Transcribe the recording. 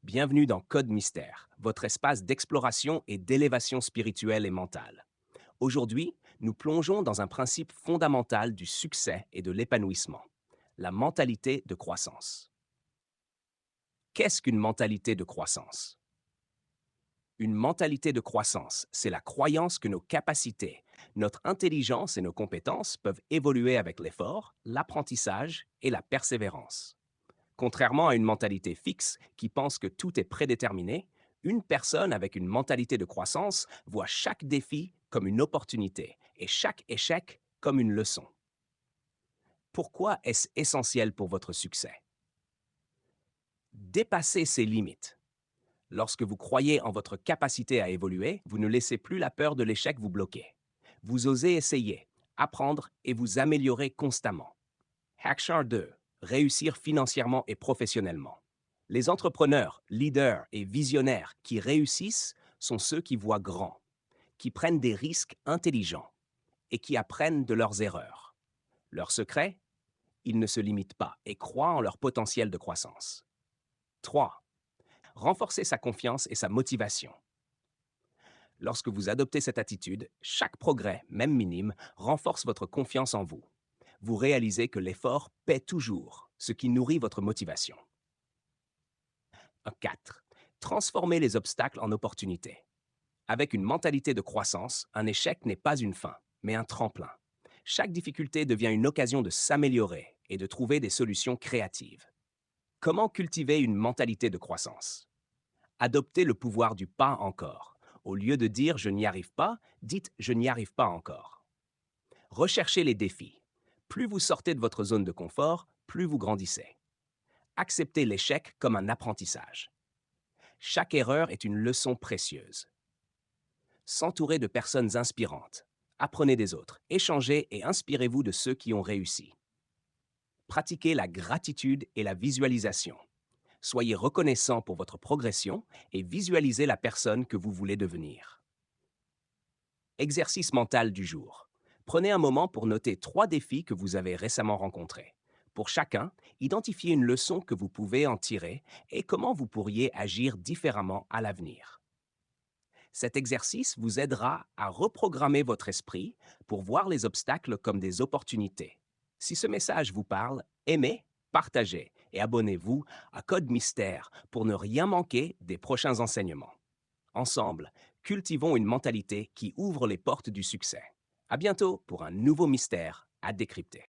Bienvenue dans Code Mystère, votre espace d'exploration et d'élévation spirituelle et mentale. Aujourd'hui, nous plongeons dans un principe fondamental du succès et de l'épanouissement, la mentalité de croissance. Qu'est-ce qu'une mentalité de croissance? Une mentalité de croissance, c'est la croyance que nos capacités, notre intelligence et nos compétences peuvent évoluer avec l'effort, l'apprentissage et la persévérance. Contrairement à une mentalité fixe qui pense que tout est prédéterminé, une personne avec une mentalité de croissance voit chaque défi comme une opportunité et chaque échec comme une leçon. Pourquoi est-ce essentiel pour votre succès? Dépassez ses limites. Lorsque vous croyez en votre capacité à évoluer, vous ne laissez plus la peur de l'échec vous bloquer. Vous osez essayer, apprendre et vous améliorer constamment. Hackshare 2. Réussir financièrement et professionnellement. Les entrepreneurs, leaders et visionnaires qui réussissent sont ceux qui voient grand, qui prennent des risques intelligents et qui apprennent de leurs erreurs. Leur secret? Ils ne se limitent pas et croient en leur potentiel de croissance. 3. Renforcer sa confiance et sa motivation. Lorsque vous adoptez cette attitude, chaque progrès, même minime, renforce votre confiance en vous. Vous réalisez que l'effort paie toujours, ce qui nourrit votre motivation. 4. Transformer les obstacles en opportunités. Avec une mentalité de croissance, un échec n'est pas une fin, mais un tremplin. Chaque difficulté devient une occasion de s'améliorer et de trouver des solutions créatives. Comment cultiver une mentalité de croissance? Adoptez le pouvoir du pas encore. Au lieu de dire je n'y arrive pas, dites je n'y arrive pas encore. Recherchez les défis. Plus vous sortez de votre zone de confort, plus vous grandissez. Acceptez l'échec comme un apprentissage. Chaque erreur est une leçon précieuse. S'entourer de personnes inspirantes. Apprenez des autres, échangez et inspirez-vous de ceux qui ont réussi. Pratiquez la gratitude et la visualisation. Soyez reconnaissant pour votre progression et visualisez la personne que vous voulez devenir. Exercice mental du jour. Prenez un moment pour noter 3 défis que vous avez récemment rencontrés. Pour chacun, identifiez une leçon que vous pouvez en tirer et comment vous pourriez agir différemment à l'avenir. Cet exercice vous aidera à reprogrammer votre esprit pour voir les obstacles comme des opportunités. Si ce message vous parle, aimez, partagez et abonnez-vous à Code Mystère pour ne rien manquer des prochains enseignements. Ensemble, cultivons une mentalité qui ouvre les portes du succès. À bientôt pour un nouveau mystère à décrypter.